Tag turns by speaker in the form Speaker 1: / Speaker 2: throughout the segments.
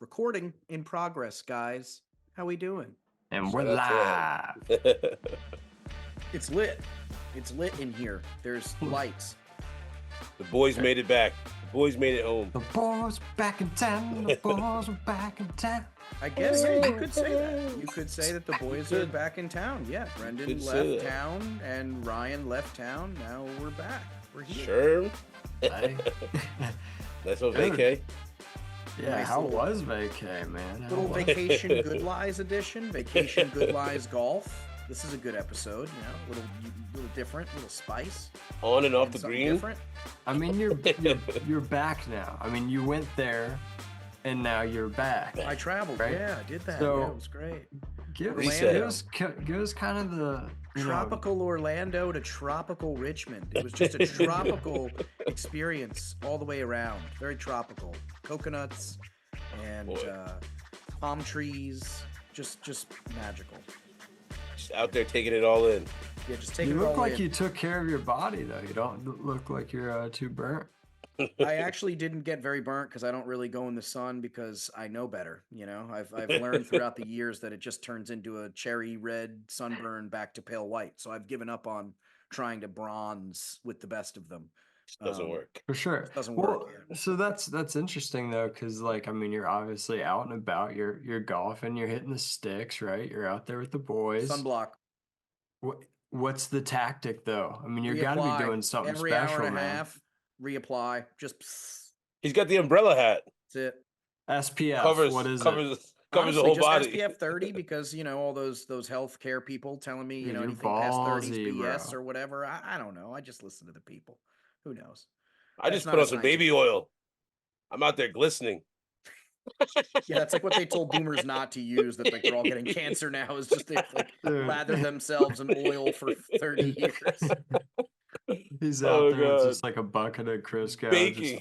Speaker 1: Recording in progress, guys. How we doing?
Speaker 2: And we're
Speaker 3: Shout out
Speaker 2: live.
Speaker 3: to him.
Speaker 1: It's lit. It's lit in here. There's lights.
Speaker 3: The boys made it back. The boys made it home.
Speaker 2: The boys back in town. The boys are back in town.
Speaker 1: I guess you could say that. You could say that the boys are back in town. Yeah, Brendan
Speaker 3: Could say
Speaker 1: left
Speaker 3: that.
Speaker 1: town and Ryan left town. Now we're back. We're here.
Speaker 3: Sure.
Speaker 2: Hey.
Speaker 3: That's what
Speaker 2: Good.
Speaker 3: vacay.
Speaker 2: Yeah,
Speaker 1: Nice
Speaker 2: how
Speaker 1: little-
Speaker 2: was vacay, man? How
Speaker 1: Little
Speaker 2: was-
Speaker 1: Vacation Good Lies edition. Vacation Good Lies Golf. This is a good episode. You know, little different, little spice.
Speaker 3: On and off
Speaker 1: and
Speaker 3: the
Speaker 1: something
Speaker 3: green.
Speaker 1: different.
Speaker 2: I mean, you're back now. I mean, you went there, and now you're back.
Speaker 1: I traveled.
Speaker 2: Right.
Speaker 1: Yeah, I did that.
Speaker 2: So-
Speaker 1: yeah, it was great.
Speaker 2: Give
Speaker 3: Reset.
Speaker 2: us kind of the
Speaker 1: Tropical Orlando to tropical Richmond. It was just a tropical experience all the way around. Very tropical. Coconuts and
Speaker 3: Boy.
Speaker 1: palm trees. Just magical.
Speaker 3: Just out there taking it all in.
Speaker 1: Yeah, just take
Speaker 2: You
Speaker 1: it
Speaker 2: look
Speaker 1: all
Speaker 2: like
Speaker 1: in.
Speaker 2: you took care of your body, though. You don't look like you're too burnt.
Speaker 1: I actually didn't get very burnt because I don't really go in the sun because I know better. You know, I've learned throughout the years that it just turns into a cherry red sunburn back to pale white. So I've given up on trying to bronze with the best of them.
Speaker 3: Just doesn't
Speaker 1: Um,
Speaker 3: work.
Speaker 2: For sure.
Speaker 1: Doesn't
Speaker 2: Well,
Speaker 1: work, yeah.
Speaker 2: so that's interesting though, because like I mean, you're obviously out and about. You're golfing. You're hitting the sticks, right? You're out there with the boys.
Speaker 1: Sunblock.
Speaker 2: What's the tactic though? I mean, you got to
Speaker 1: Reapply
Speaker 2: be doing something
Speaker 1: every
Speaker 2: special,
Speaker 1: hour and a
Speaker 2: man.
Speaker 1: half. Reapply. Just psst,
Speaker 3: He's got the umbrella hat.
Speaker 1: that's it.
Speaker 2: SPF.
Speaker 3: Covers
Speaker 2: what is it?
Speaker 3: covers the
Speaker 1: Honestly,
Speaker 3: whole
Speaker 1: just
Speaker 3: body.
Speaker 1: SPF 30 because you know all those healthcare people telling me
Speaker 2: Yeah, you're
Speaker 1: anything past 30 is
Speaker 2: ballsy,
Speaker 1: BS
Speaker 2: bro.
Speaker 1: or whatever. I don't know. I just listen to the people. Who knows?
Speaker 3: I
Speaker 1: That's
Speaker 3: just
Speaker 1: not
Speaker 3: put
Speaker 1: a
Speaker 3: on some
Speaker 1: scientific-
Speaker 3: baby oil. I'm out there glistening.
Speaker 1: Yeah, that's like what they told boomers not to use. That like they're all getting cancer now. Is just they like
Speaker 2: Dude.
Speaker 1: lather themselves in oil for 30 years.
Speaker 2: He's out
Speaker 3: Oh,
Speaker 2: there with
Speaker 3: God.
Speaker 2: just like a bucket of Crisco.
Speaker 3: Baking.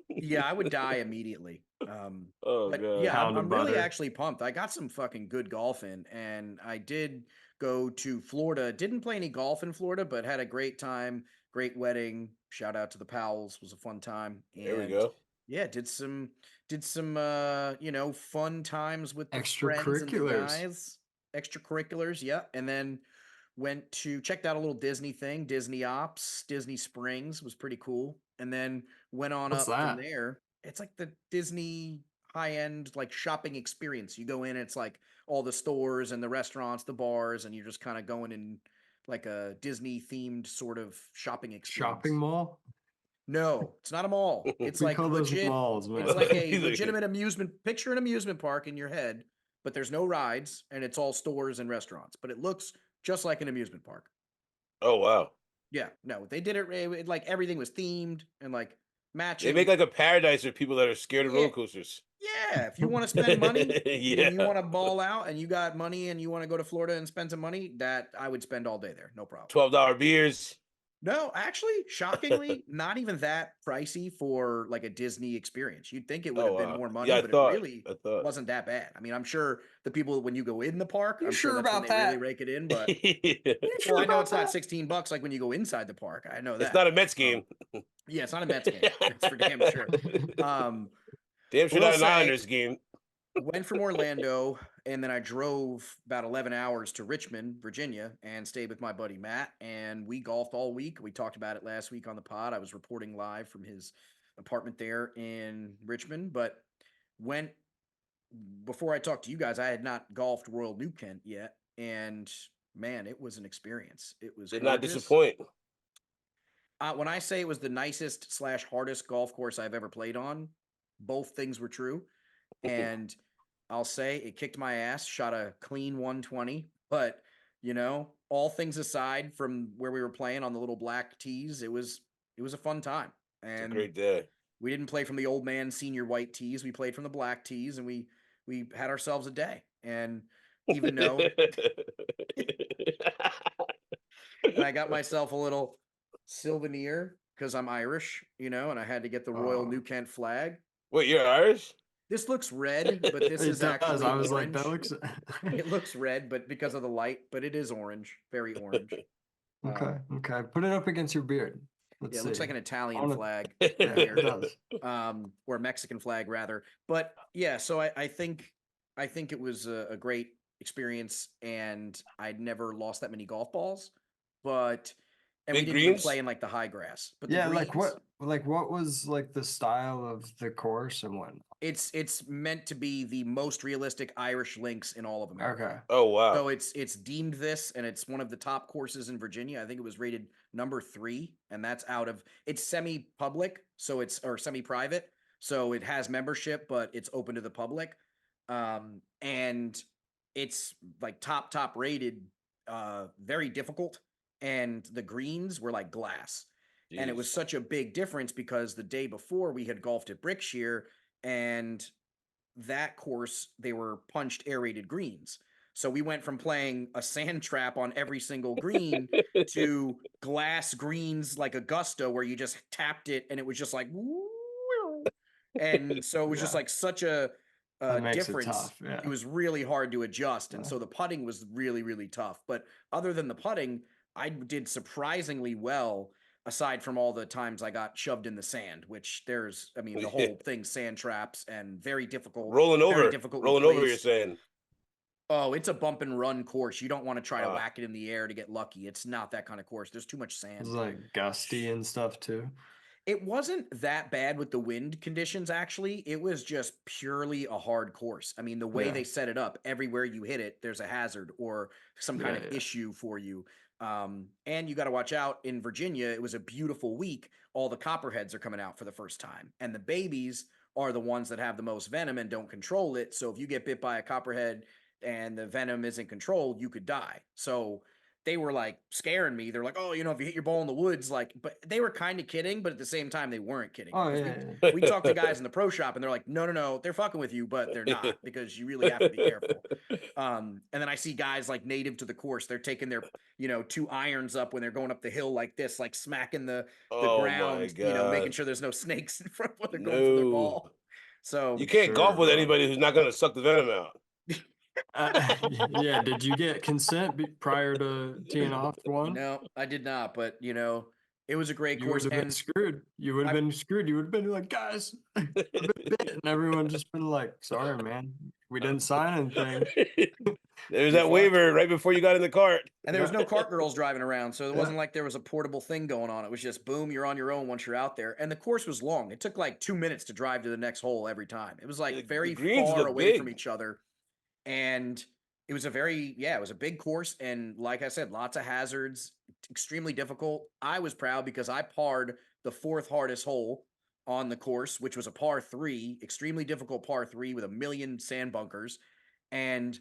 Speaker 1: Yeah, I would die immediately.
Speaker 3: Oh
Speaker 1: But
Speaker 3: god.
Speaker 1: yeah,
Speaker 2: Pound
Speaker 1: I'm
Speaker 2: of
Speaker 1: really
Speaker 2: butter.
Speaker 1: actually pumped. I got some fucking good golf in, and I did go to Florida. Didn't play any golf in Florida, but had a great time. Great wedding. Shout out to the Powells. Was a fun time.
Speaker 3: There we
Speaker 1: And,
Speaker 3: go.
Speaker 1: Yeah, did some you know, fun times with the friends and the
Speaker 2: Extracurriculars.
Speaker 1: guys. Extracurriculars, yeah. And then went to checked out a little Disney thing, Disney Ops, Disney Springs was pretty cool. And then went on
Speaker 2: What's
Speaker 1: up from
Speaker 2: that?
Speaker 1: there. It's like the Disney high-end like shopping experience. You go in, it's like all the stores and the restaurants, the bars, and you're just kind of going in like a Disney themed sort of shopping experience.
Speaker 2: Shopping mall.
Speaker 1: No, it's not a mall. It's
Speaker 2: We
Speaker 1: like
Speaker 2: call those
Speaker 1: legit.
Speaker 2: malls, man.
Speaker 1: It's like a
Speaker 3: He's like-
Speaker 1: legitimate amusement. Picture an amusement park in your head, but there's no rides and it's all stores and restaurants. But it looks just like an amusement park.
Speaker 3: Oh wow.
Speaker 1: Yeah, no, they did it like everything was themed and like matching.
Speaker 3: They make like a paradise for people that are scared of
Speaker 1: Yeah.
Speaker 3: roller coasters.
Speaker 1: Yeah, if you want to spend money
Speaker 3: Yeah.
Speaker 1: and you want to ball out and you got money and you want to go to Florida and spend some money, that I would spend all day there, no problem.
Speaker 3: $12 beers.
Speaker 1: No, actually, shockingly, not even that pricey for like a Disney experience. You'd think it would have been
Speaker 3: wow.
Speaker 1: more money,
Speaker 3: Yeah, I
Speaker 1: but
Speaker 3: thought.
Speaker 1: it really
Speaker 3: I thought.
Speaker 1: wasn't that bad. I mean, I'm sure the people when you go in the park,
Speaker 2: You
Speaker 1: I'm sure
Speaker 2: sure
Speaker 1: that's when
Speaker 2: about
Speaker 1: they really
Speaker 2: that?
Speaker 1: rake it in. But
Speaker 3: Yeah.
Speaker 1: well, I know it's not $16 like when you go inside the park. I know that.
Speaker 3: It's not a Mets game.
Speaker 1: Yeah, it's not a Mets game. It's for damn sure.
Speaker 3: Damn sure
Speaker 1: will
Speaker 3: not an
Speaker 1: say-
Speaker 3: Islanders game.
Speaker 1: Went from Orlando and then I drove about 11 hours to Richmond, Virginia, and stayed with my buddy Matt. And we golfed all week. We talked about it last week on the pod. I was reporting live from his apartment there in Richmond, but went before I talked to you guys. I had not golfed Royal New Kent yet, and man, it was an experience. It was
Speaker 3: Did not
Speaker 1: gorgeous.
Speaker 3: disappoint.
Speaker 1: When I say it was the nicest / hardest golf course I've ever played on, both things were true. And I'll say it kicked my ass, shot a clean 120. But, you know, all things aside from where we were playing on the little black tees, it was a fun time.
Speaker 3: It's a
Speaker 1: And
Speaker 3: great day.
Speaker 1: we didn't play from the old man senior white tees. We played from the black tees and we had ourselves a day. And even though and I got myself a little souvenir because I'm Irish, you know, and I had to get the Royal
Speaker 2: Oh.
Speaker 1: New Kent flag.
Speaker 3: Wait, you're Irish?
Speaker 1: This looks red, but this
Speaker 2: It
Speaker 1: is
Speaker 2: does.
Speaker 1: actually
Speaker 2: I was like, that
Speaker 1: orange.
Speaker 2: looks.
Speaker 1: It looks red, but because of the light, but it is orange, very orange.
Speaker 2: Okay. Okay. Put it up against your beard. Let's
Speaker 1: Yeah, it
Speaker 2: see.
Speaker 1: looks like an Italian
Speaker 2: On a-
Speaker 1: flag
Speaker 2: Yeah,
Speaker 1: right
Speaker 2: it
Speaker 1: here.
Speaker 2: does.
Speaker 1: Or a Mexican flag rather. But yeah, so I think it was a great experience, and I'd never lost that many golf balls. But and we
Speaker 3: Big
Speaker 1: didn't even
Speaker 3: greens?
Speaker 1: play in like the high grass. But the
Speaker 2: Yeah,
Speaker 1: greens,
Speaker 2: like what was like the style of the course and whatnot?
Speaker 1: it's meant to be the most realistic Irish links in all of America.
Speaker 2: Okay.
Speaker 3: Oh wow.
Speaker 1: So it's deemed this, and it's one of the top courses in Virginia. I think it was rated number 3, and that's out of it's semi-public, so it's or semi-private, so it has membership, but it's open to the public. And it's like top rated, very difficult, and the greens were like glass. And it was
Speaker 3: Jeez.
Speaker 1: such a big difference because the day before we had golfed at Brickshear, and that course they were punched aerated greens. So we went from playing a sand trap on every single green to glass greens like Augusta, where you just tapped it and it was just like, and so it was just
Speaker 2: Yeah.
Speaker 1: like such a
Speaker 2: That makes it
Speaker 1: difference.
Speaker 2: tough. Yeah.
Speaker 1: It was really hard to adjust, and
Speaker 2: Yeah.
Speaker 1: so the putting was really tough. But other than the putting, I did surprisingly well. Aside from all the times I got shoved in the sand, which there's, I mean, the whole thing, sand traps and very difficult,
Speaker 3: rolling
Speaker 1: very
Speaker 3: over.
Speaker 1: difficultly
Speaker 3: Rolling over, you're
Speaker 1: placed.
Speaker 3: saying.
Speaker 1: Oh, it's a bump and run course. You don't want to try to
Speaker 3: Ah.
Speaker 1: whack it in the air to get lucky. It's not that kind of course. There's too much
Speaker 2: It
Speaker 1: sand.
Speaker 2: was like gusty and stuff too.
Speaker 1: It wasn't that bad with the wind conditions, actually. It was just purely a hard course. I mean, the way
Speaker 2: Yeah.
Speaker 1: they set it up, everywhere you hit it, there's a hazard or some kind
Speaker 2: Yeah,
Speaker 1: of
Speaker 2: yeah.
Speaker 1: issue for you. And you got to watch out. In Virginia, it was a beautiful week. All the copperheads are coming out for the first time, and the babies are the ones that have the most venom and don't control it. So if you get bit by a copperhead and the venom isn't controlled, you could die. So they were like scaring me. They're like, "Oh, if you hit your ball in the woods," like, but they were kind of kidding, but at the same time, they weren't kidding.
Speaker 2: Oh
Speaker 1: Because
Speaker 2: yeah.
Speaker 1: we talked to guys in the pro shop, and they're like, "No, they're fucking with you, but they're not because you really have to be careful." And then I see guys like native to the course. They're taking their 2 irons up when they're going up the hill like this, like smacking the
Speaker 3: Oh my
Speaker 1: ground,
Speaker 3: god.
Speaker 1: making sure there's no snakes in front when they're going for their
Speaker 3: No.
Speaker 1: ball. So
Speaker 3: You can't golf
Speaker 2: Sure,
Speaker 3: with
Speaker 2: bro.
Speaker 3: anybody who's not gonna suck the venom out.
Speaker 2: Yeah. Did you get consent prior to teeing off one?
Speaker 1: no, I did not, but it was a great
Speaker 2: You would
Speaker 1: course.
Speaker 2: have been
Speaker 1: And
Speaker 2: screwed. You would have
Speaker 1: I-
Speaker 2: been screwed. You would have been like, guys, I've been bit, and everyone just been like, sorry, man, we didn't sign anything.
Speaker 3: There's
Speaker 1: You
Speaker 3: that
Speaker 1: fucked.
Speaker 3: waiver right before you got in the cart.
Speaker 1: And there was no cart girls driving around, so it
Speaker 2: Yeah.
Speaker 1: wasn't like there was a portable thing going on. It was just boom, you're on your own once you're out there. And the course was long. It took like 2 minutes to drive to the next hole every time. It was like
Speaker 3: The
Speaker 1: very
Speaker 3: greens
Speaker 1: far
Speaker 3: look
Speaker 1: away from
Speaker 3: big.
Speaker 1: each other. And it was it was a big course. And like I said, lots of hazards, extremely difficult. I was proud because I parred the 4th hardest hole on the course, which was a par 3, extremely difficult par 3 with a million sand bunkers. And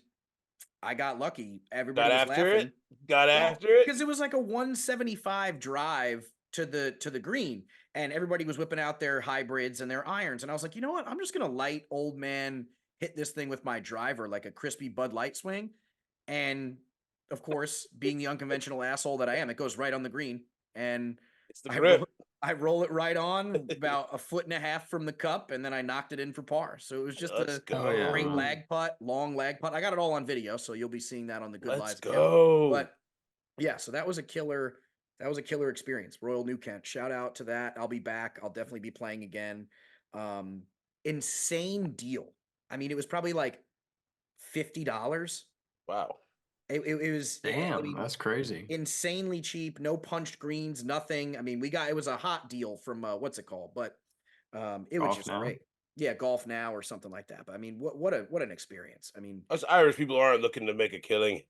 Speaker 1: I got lucky. Everybody
Speaker 3: Got
Speaker 1: was
Speaker 3: after
Speaker 1: laughing.
Speaker 3: it. Got after it.
Speaker 1: Because it was like a 175 drive to the green, and everybody was whipping out their hybrids and their irons. And I was like, you know what? I'm just gonna light old man hit this thing with my driver like a crispy Bud Light swing. And of course, being the unconventional asshole that I am, it goes right on the green. And
Speaker 3: It's the
Speaker 1: I
Speaker 3: grip.
Speaker 1: roll it right on about a foot and a half from the cup, and then I knocked it in for par. So it was just
Speaker 3: Let's
Speaker 1: a
Speaker 3: go.
Speaker 2: Oh, yeah.
Speaker 1: great lag putt, long lag putt. I got it all on video, so you'll be seeing that on the Good
Speaker 3: Let's
Speaker 1: Lies account.
Speaker 3: go.
Speaker 1: But yeah, so that was a killer. That was a killer experience. Royal New Kent. Shout out to that. I'll be back. I'll definitely be playing again. Insane deal. I mean, it was probably like $50.
Speaker 3: Wow.
Speaker 1: It was I
Speaker 2: Damn,
Speaker 1: mean,
Speaker 2: that's crazy.
Speaker 1: insanely cheap. No punched greens, nothing. I mean, it was a hot deal from what's it called? But it was
Speaker 2: Golf
Speaker 1: just
Speaker 2: Now?
Speaker 1: great. Yeah, Golf Now or something like that. But I mean, what an experience. I mean,
Speaker 3: Us Irish people aren't looking to make a killing.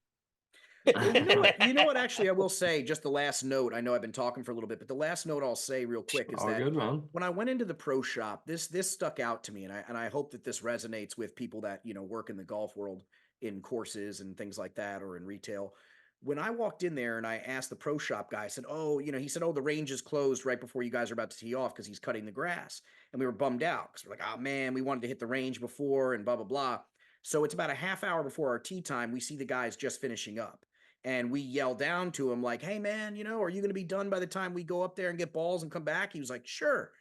Speaker 1: you know what? Actually, I will say just the last note. I know I've been talking for a little bit, but the last note I'll say real quick is
Speaker 2: All
Speaker 1: that
Speaker 2: good, man.
Speaker 1: when I went into the pro shop, this stuck out to me, and I hope that this resonates with people that work in the golf world in courses and things like that, or in retail. When I walked in there and I asked the pro shop guy, I said, "Oh, he said, oh, the range is closed right before you guys are about to tee off because he's cutting the grass," and we were bummed out because we're like, "Oh man, we wanted to hit the range before," and blah blah blah. So it's about a half hour before our tee time. We see the guys just finishing up. And we yell down to him like, "Hey man, are you going to be done by the time we go up there and get balls and come back?" He was like, "Sure."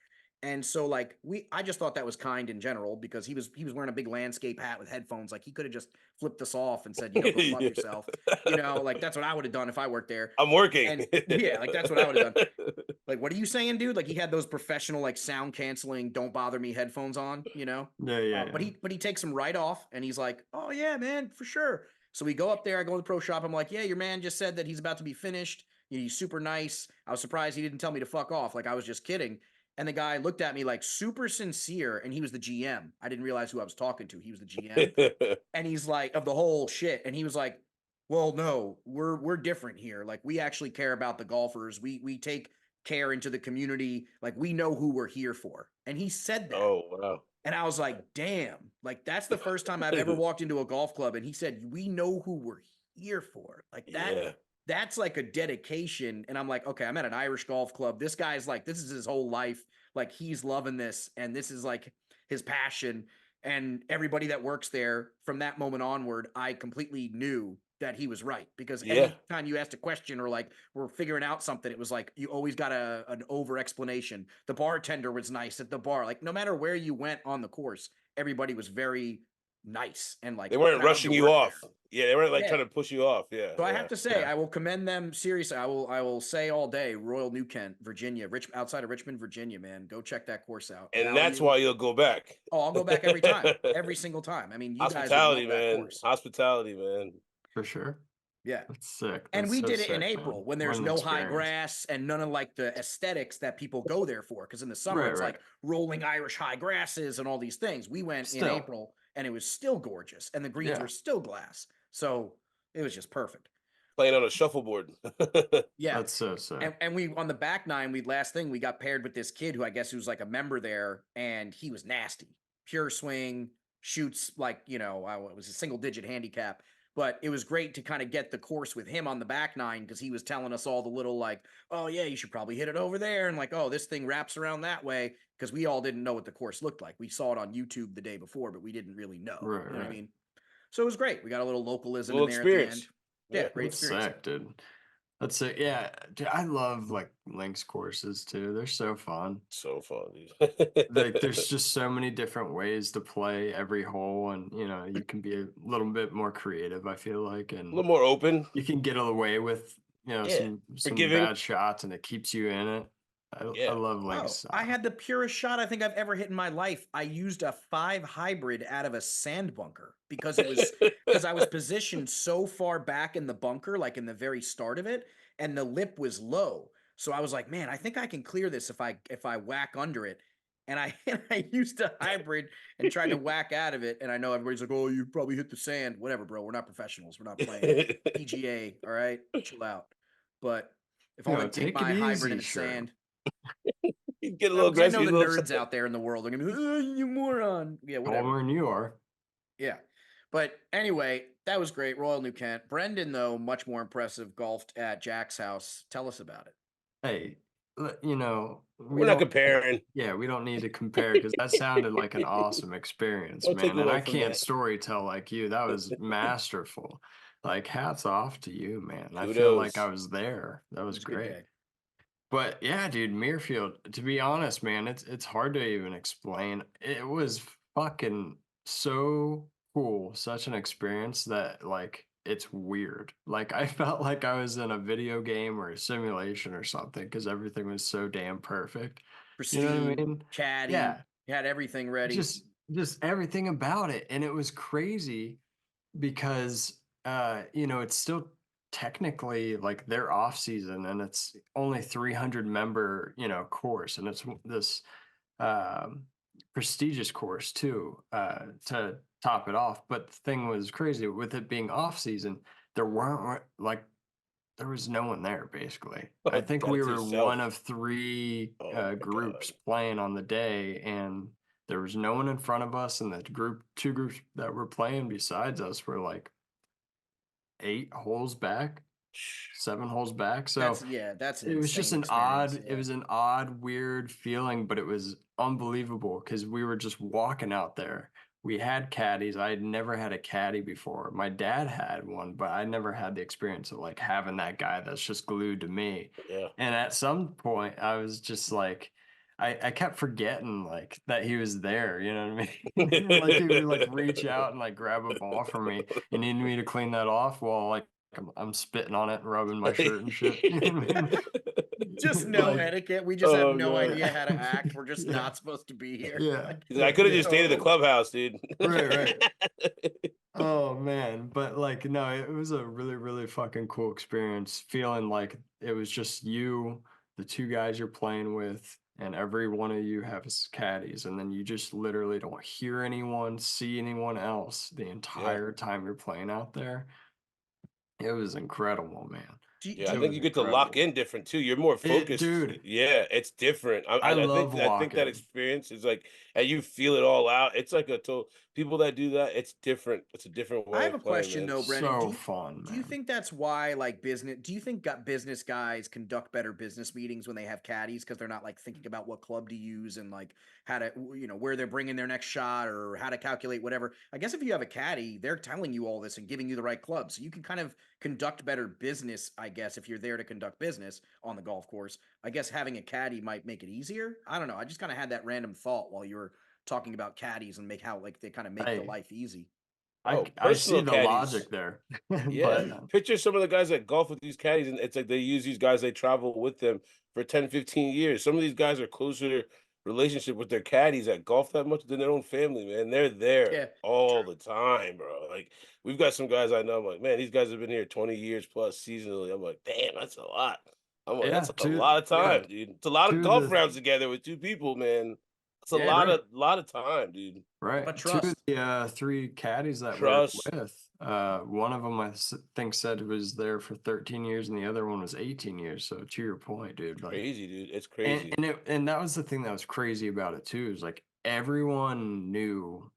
Speaker 1: And so like I just thought that was kind in general because he was wearing a big landscape hat with headphones. Like he could have just flipped us off and said, go fuck
Speaker 3: Yeah.
Speaker 1: yourself. Like that's what I would have done if I worked there.
Speaker 3: I'm working.
Speaker 1: And yeah, like that's what I would have done. Like, what are you saying, dude? Like he had those professional, like sound canceling, don't bother me headphones on,
Speaker 2: Yeah,
Speaker 1: But
Speaker 2: yeah.
Speaker 1: he takes them right off and he's like, oh yeah, man, for sure. So we go up there, I go to the pro shop. I'm like, yeah, your man just said that he's about to be finished. He's super nice. I was surprised he didn't tell me to fuck off. Like I was just kidding. And the guy looked at me like super sincere, and he was the GM. I didn't realize who I was talking to. He was the GM. And he's like, of the whole shit. And he was like, well, no, we're different here. Like we actually care about the golfers. We take care into the community. Like we know who we're here for. And he said that.
Speaker 3: Oh wow.
Speaker 1: And I was like, damn, like that's the first time I've ever walked into a golf club and he said, we know who we're here for. Like
Speaker 3: Yeah.
Speaker 1: that's like a dedication. And I'm like, okay, I'm at an Irish golf club. This guy's like, this is his whole life. Like he's loving this. And this is like his passion. And everybody that works there from that moment onward, I completely knew that he was right because
Speaker 3: Yeah.
Speaker 1: anytime you asked a question or like we're figuring out something, it was like you always got an over explanation. The bartender was nice at the bar. Like no matter where you went on the course, everybody was very nice and like
Speaker 3: They weren't
Speaker 1: proud
Speaker 3: rushing
Speaker 1: to
Speaker 3: you
Speaker 1: work
Speaker 3: off.
Speaker 1: there.
Speaker 3: Yeah, they weren't like
Speaker 1: Yeah.
Speaker 3: trying to push you off. Yeah.
Speaker 1: So I
Speaker 3: yeah.
Speaker 1: have to say,
Speaker 2: Yeah.
Speaker 1: I will commend them seriously. I will say all day, Royal New Kent, Virginia, outside of Richmond, Virginia, man. Go check that course out.
Speaker 3: And that's
Speaker 1: Value-
Speaker 3: why you'll go back.
Speaker 1: Oh, I'll go back every time, every single time. I mean, you guys would
Speaker 3: Hospitality,
Speaker 1: love that
Speaker 3: man.
Speaker 1: course.
Speaker 3: Hospitality, man.
Speaker 2: For sure.
Speaker 1: Yeah.
Speaker 2: That's sick.
Speaker 1: And
Speaker 2: That's
Speaker 1: we
Speaker 2: so
Speaker 1: did it in
Speaker 2: sick,
Speaker 1: April
Speaker 2: man.
Speaker 1: when there's
Speaker 2: What an
Speaker 1: no high
Speaker 2: experience.
Speaker 1: grass and none of like the aesthetics that people go there for. Because in the summer,
Speaker 2: Right,
Speaker 1: it's
Speaker 2: right.
Speaker 1: like rolling Irish high grasses and all these things. We went in
Speaker 2: Still.
Speaker 1: April and it was still gorgeous and the greens
Speaker 2: Yeah.
Speaker 1: were still glass. So it was just perfect.
Speaker 3: Playing on a shuffleboard.
Speaker 1: Yeah.
Speaker 2: That's so sick.
Speaker 1: And we on the back nine, last thing we got paired with this kid who I guess was like a member there, and he was nasty. Pure swing, shoots like, it was a single digit handicap. But it was great to kind of get the course with him on the back nine because he was telling us all the little like, oh yeah, you should probably hit it over there, and like, oh, this thing wraps around that way, because we all didn't know what the course looked like. We saw it on YouTube the day before, but we didn't really know.
Speaker 2: Right,
Speaker 1: You know what I
Speaker 2: right.
Speaker 1: mean? So it was great. We got a little localism
Speaker 3: Little
Speaker 1: in there at the
Speaker 3: experience.
Speaker 1: end. Yeah,
Speaker 3: Yeah.
Speaker 1: great
Speaker 2: That's
Speaker 1: experience.
Speaker 2: sick, dude. That's sick. Yeah, dude, I love like links courses too. They're so fun.
Speaker 3: So fun, dude.
Speaker 2: Like there's just so many different ways to play every hole, and you can be a little bit more creative, I feel like,
Speaker 3: a
Speaker 2: and
Speaker 3: little more open.
Speaker 2: you can get away with
Speaker 3: Yeah,
Speaker 2: some
Speaker 3: forgiving.
Speaker 2: bad shots, and it keeps you in it. I
Speaker 3: Yeah.
Speaker 2: love
Speaker 1: Oh,
Speaker 2: links.
Speaker 1: I had the purest shot I think I've ever hit in my life. I used a 5 hybrid out of a sand bunker because I was positioned so far back in the bunker, like in the very start of it, and the lip was low. So I was like, man, I think I can clear this if I whack under it. And I I used a hybrid and tried to whack out of it. And I know everybody's like, oh, you probably hit the sand. Whatever, bro. We're not professionals. We're not playing PGA. All right, chill out. But if I
Speaker 2: Yo,
Speaker 1: want to take
Speaker 2: take it
Speaker 1: my hybrid
Speaker 2: easy,
Speaker 1: in the
Speaker 2: sure.
Speaker 1: sand.
Speaker 3: You get a little
Speaker 1: Because I
Speaker 3: aggressive.
Speaker 1: know
Speaker 3: you
Speaker 1: the
Speaker 3: little
Speaker 1: nerds out there in the world are gonna be like, "Oh, you moron." Yeah, whatever.
Speaker 2: Calmer than you are.
Speaker 1: Yeah. But anyway, that was great. Royal New Kent. Brendan, though, much more impressive, golfed at Jack's house. Tell us about it.
Speaker 2: Hey, we
Speaker 3: We're not
Speaker 2: don't.
Speaker 3: comparing.
Speaker 2: Yeah, we don't need to compare because that sounded like an awesome experience,
Speaker 3: Don't take
Speaker 2: man. And
Speaker 3: away
Speaker 2: I
Speaker 3: from
Speaker 2: can't
Speaker 3: that.
Speaker 2: story tell like you. That was masterful. Like hats off to you, man. I feel
Speaker 3: Kudos.
Speaker 2: like I was there. That was
Speaker 1: It a good
Speaker 2: great.
Speaker 1: day.
Speaker 2: But yeah, dude, Muirfield, to be honest, man, it's hard to even explain. It was fucking so cool, such an experience that like it's weird. Like I felt like I was in a video game or a simulation or something because everything was so damn perfect. You know what I
Speaker 1: Pristine,
Speaker 2: mean?
Speaker 1: caddy,
Speaker 2: Yeah,
Speaker 1: you had everything ready.
Speaker 2: just everything about it. And it was crazy because it's still technically like their off season and it's only 300 member course, and it's this um prestigious course too, to top it off. But the thing was crazy with it being off season, there there was no one there basically. I think we
Speaker 3: That's
Speaker 2: were
Speaker 3: yourself.
Speaker 2: one of 3
Speaker 3: Oh my
Speaker 2: groups
Speaker 3: God.
Speaker 2: playing on the day, and there was no one in front of us, and the two groups that were playing besides us were like 8 holes back, 7 holes back. So
Speaker 1: that's an
Speaker 2: it was just
Speaker 1: insane experience,
Speaker 2: it was an odd, weird feeling, but it was unbelievable because we were just walking out there. We had caddies. I had never had a caddy before. My dad had one, but I never had the experience of like having that guy that's just glued to me.
Speaker 3: Yeah.
Speaker 2: And at some point, I was just like, I kept forgetting like that he was there, you know what I mean? Like he would like reach out and like grab a ball from me and needed me to clean that off while like I'm spitting on it and rubbing my shirt and shit. You know what I mean?
Speaker 1: Just no
Speaker 2: Like,
Speaker 1: etiquette. We just have
Speaker 3: Oh
Speaker 1: no
Speaker 3: god.
Speaker 1: idea how to act. We're just
Speaker 2: yeah,
Speaker 1: not supposed to be here.
Speaker 2: yeah,
Speaker 1: Like,
Speaker 3: He's like, I could have just stayed in the
Speaker 1: oh,
Speaker 3: clubhouse, dude.
Speaker 2: right, right. Oh man, but like no, it was a really, really fucking cool experience. Feeling like it was just you, the two guys you're playing with, and every one of you has caddies, and then you just literally don't hear anyone, see anyone else the
Speaker 3: Yeah.
Speaker 2: entire time you're playing out there. It was incredible, man.
Speaker 3: Yeah, I
Speaker 2: It
Speaker 3: think
Speaker 2: was
Speaker 3: you get to lock
Speaker 2: incredible.
Speaker 3: in different too. You're more
Speaker 2: It,
Speaker 3: focused.
Speaker 2: dude,
Speaker 3: Yeah, it's different.
Speaker 2: I love
Speaker 3: I think that
Speaker 2: walking.
Speaker 3: experience is like, and you feel it all out. It's like a total people that do that. It's different. It's a different
Speaker 1: I
Speaker 3: way
Speaker 1: have a
Speaker 3: of playing,
Speaker 1: question
Speaker 3: man.
Speaker 1: though, Brennan.
Speaker 2: So fun,
Speaker 1: Do you
Speaker 2: man.
Speaker 1: think that's why like business do you think got business guys conduct better business meetings when they have caddies because they're not like thinking about what club to use and like how to where they're bringing their next shot or how to calculate whatever. I guess if you have a caddy, they're telling you all this and giving you the right club. So you can kind of conduct better business, I guess, if you're there to conduct business on the golf course. I guess having a caddy might make it easier. I don't know. I just kind of had that random thought while you were talking about caddies and make how like they kind of make the
Speaker 2: I
Speaker 1: life easy.
Speaker 3: Oh,
Speaker 2: I see
Speaker 3: personal
Speaker 2: the logic
Speaker 3: caddies.
Speaker 2: there,
Speaker 3: Yeah.
Speaker 2: but
Speaker 3: Picture some of the guys that golf with these caddies, and it's like they use these guys, they travel with them for 10, 15 years. Some of these guys are closer relationship with their caddies that golf that much than their own family, man. They're there
Speaker 1: Yeah.
Speaker 3: all the time, bro. Like we've got some guys I know. I'm like, man, these guys have been here 20 years plus seasonally. I'm like, damn, that's a lot. I'm like,
Speaker 2: yeah,
Speaker 3: that's a lot of
Speaker 1: Yeah.
Speaker 3: time, dude. It's a lot of
Speaker 2: to
Speaker 3: golf
Speaker 2: the
Speaker 3: rounds together with two people, man. It's a
Speaker 1: Yeah.
Speaker 2: right.
Speaker 3: lot of time, dude.
Speaker 1: All about
Speaker 2: Right. Two of
Speaker 1: trust.
Speaker 2: the three caddies that we're
Speaker 3: Trust.
Speaker 2: with, one of them think said was there for 13 years and the other one was 18 years. So to your point, dude, like,
Speaker 3: Crazy, dude. It's crazy.
Speaker 2: and that was the thing that was crazy about it too, is like everyone knew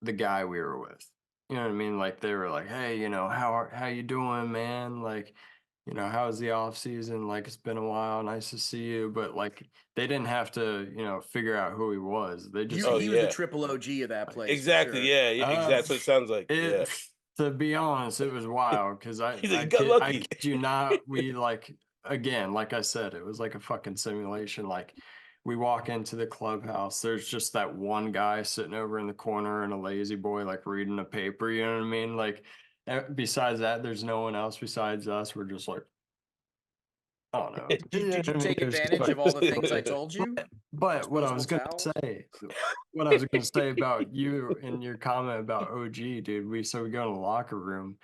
Speaker 2: the guy we were with. You know what I mean? Like they were like, "Hey, how you doing, man? Like, how's the off season? Like it's been a while. Nice to see you." But like they didn't have to, figure out who he was. They just
Speaker 3: Oh
Speaker 1: He was the
Speaker 3: yeah.
Speaker 1: triple OG of that
Speaker 2: like,
Speaker 1: place for
Speaker 3: Exactly.
Speaker 1: sure.
Speaker 3: Yeah. Yeah. Exactly. So it sounds like. Yeah.
Speaker 2: it to be honest, it was wild because
Speaker 3: He's like, you got lucky.
Speaker 2: kid you not, we like again, like I said, it was like a fucking simulation. Like we walk into the clubhouse, there's just that one guy sitting over in the corner and a lazy boy like reading a paper, you know what I mean? Like besides that, there's no one else besides us. We're just like, I don't know.
Speaker 1: Did you,
Speaker 2: You know
Speaker 1: did you
Speaker 2: what I mean?
Speaker 1: take
Speaker 2: It was just
Speaker 1: advantage
Speaker 2: like
Speaker 1: of all the things I told you?
Speaker 2: but what I
Speaker 1: Disposable
Speaker 2: was gonna
Speaker 1: towels?
Speaker 2: say, what I was gonna say about you and your comment about OG, dude. We go in the locker room,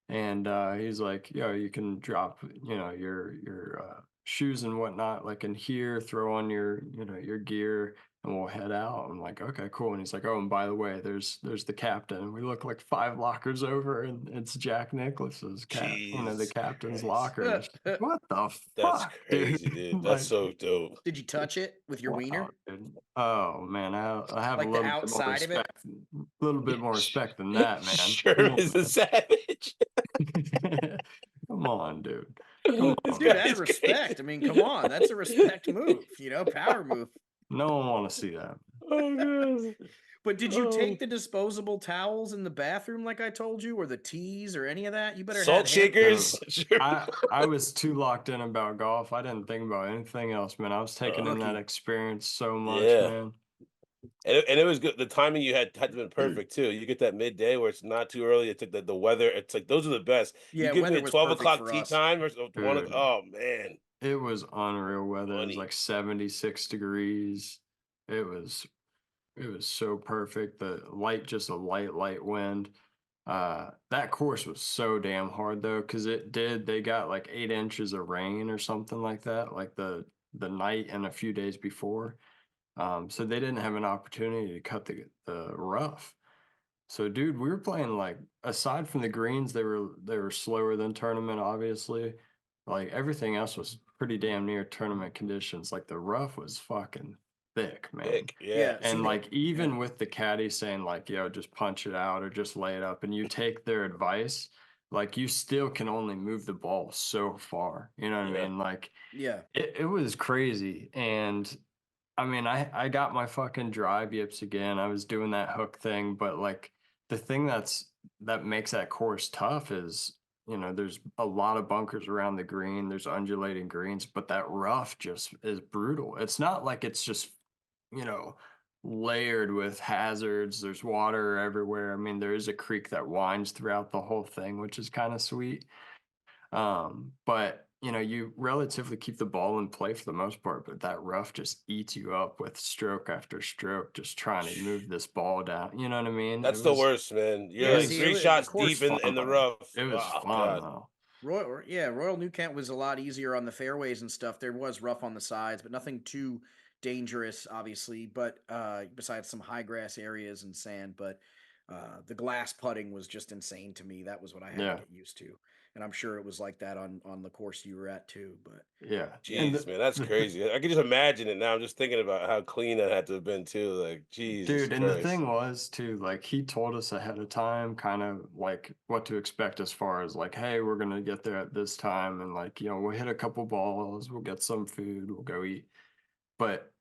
Speaker 2: and he's like, "Yo, you can drop, your shoes and whatnot, like in here. Throw on your gear, and we'll head out." I'm like, "Okay, cool." And he's like, "Oh, and by the way, there's the captain." And we look like 5 lockers over, and it's Jack Nicklaus's the
Speaker 3: Jesus
Speaker 2: captain's
Speaker 3: Christ.
Speaker 2: locker. And it's just like, what the
Speaker 3: That's
Speaker 2: fuck, dude?
Speaker 3: crazy, dude. That's
Speaker 2: Like.
Speaker 3: so dope.
Speaker 1: Did you touch it with your
Speaker 2: Wow,
Speaker 1: wiener?
Speaker 2: dude. Oh man, I have a
Speaker 1: Like the
Speaker 2: little bit more
Speaker 1: outside of it?
Speaker 2: respect, a little bit more respect than that, man. Come
Speaker 3: Sherm
Speaker 2: on,
Speaker 3: is a savage.
Speaker 2: man. Come on, dude. Come
Speaker 3: This
Speaker 2: on,
Speaker 1: Dude,
Speaker 3: guy
Speaker 2: man.
Speaker 1: out
Speaker 3: is
Speaker 1: of respect. I mean, come
Speaker 3: crazy.
Speaker 1: on. That's a respect move, power move.
Speaker 2: No one want to see that.
Speaker 3: Oh god.
Speaker 1: But did you
Speaker 3: Oh.
Speaker 1: take the disposable towels in the bathroom like I told you, or the teas or any of that? You better
Speaker 3: Salt
Speaker 1: had hand.
Speaker 3: shakers. Sure.
Speaker 2: I was too locked in about golf. I didn't think about anything else, man. I was taking in that
Speaker 1: Rookie.
Speaker 2: experience so much,
Speaker 3: Yeah.
Speaker 2: man.
Speaker 3: And it was good. The timing you had to been perfect too. You get that midday where it's not too early. It's like the weather. It's like those are the best. You
Speaker 1: Yeah,
Speaker 3: give me
Speaker 1: weather
Speaker 3: a
Speaker 1: was
Speaker 3: 12
Speaker 1: perfect
Speaker 3: o'clock
Speaker 1: for
Speaker 3: tea
Speaker 1: us.
Speaker 3: time or 1
Speaker 2: Dude.
Speaker 3: Oh man.
Speaker 2: It was unreal weather. It was
Speaker 3: Money.
Speaker 2: like 76 degrees. It was so perfect. Just a light wind. That course was so damn hard though, because they got like 8 inches of rain or something like that, like the night and a few days before. So they didn't have an opportunity to cut the rough. So dude, we were playing like aside from the greens, they were slower than tournament, obviously. Like everything else was pretty damn near tournament conditions. Like the rough was fucking thick, man.
Speaker 3: Heck, yeah.
Speaker 1: Yeah.
Speaker 2: And
Speaker 1: See,
Speaker 2: like even with the caddy saying like, "Yo, just punch it out or just lay it up," and you take their advice, like you still can only move the ball so far. You know what I
Speaker 3: Yeah.
Speaker 2: mean? Like
Speaker 1: yeah.
Speaker 2: it was crazy. And I mean, I got my fucking drive yips again. I was doing that hook thing, but like the thing that makes that course tough is you know, there's a lot of bunkers around the green. There's undulating greens, but that rough just is brutal. It's not like it's just, you know, layered with hazards. There's water everywhere. I mean, there is a creek that winds throughout the whole thing, which is kind of sweet. But you know, you relatively keep the ball in play for the most part, but that rough just eats you up with stroke after stroke, just trying to move this ball down. You know what I mean?
Speaker 3: That's the worst, man.
Speaker 2: it
Speaker 3: You're
Speaker 1: Yeah,
Speaker 3: like
Speaker 1: see,
Speaker 2: was
Speaker 1: it
Speaker 3: 3
Speaker 1: was, the
Speaker 3: shots
Speaker 1: course
Speaker 3: deep in the
Speaker 2: fun.
Speaker 3: rough.
Speaker 2: It was
Speaker 3: Oh,
Speaker 2: fun
Speaker 3: God.
Speaker 2: though.
Speaker 1: Royal New Kent was a lot easier on the fairways and stuff. There was rough on the sides, but nothing too dangerous, obviously. But besides some high grass areas and sand, but the glass putting was just insane to me. That was what I had to
Speaker 2: Yeah.
Speaker 1: get used to, and I'm sure it was like that on the course you were at too. But
Speaker 2: Yeah. And
Speaker 3: Jeez, man, that's crazy. I can just imagine it now. I'm just thinking about how clean that had to have been too. Like, Jesus
Speaker 2: dude, and the
Speaker 3: Christ.
Speaker 2: thing was too, like he told us ahead of time kind of like what to expect as far as like, hey, we're gonna get there at this time and like, you know, we'll hit a couple balls, we'll get some food, we'll go eat. But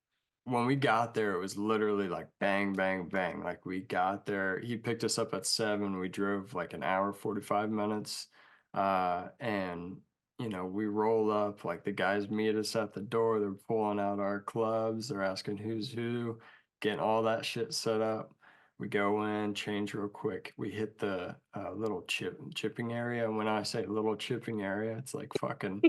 Speaker 2: when we got there, it was literally like bang, bang, bang. Like we got there, he picked us up at 7. We drove like an hour, 45 minutes. And you know, we roll up, like the guys meet us at the door, they're pulling out our clubs, they're asking who's who, getting all that shit set up. We go in, change real quick. We hit the little chipping area. And when I say little chipping area, it's like fucking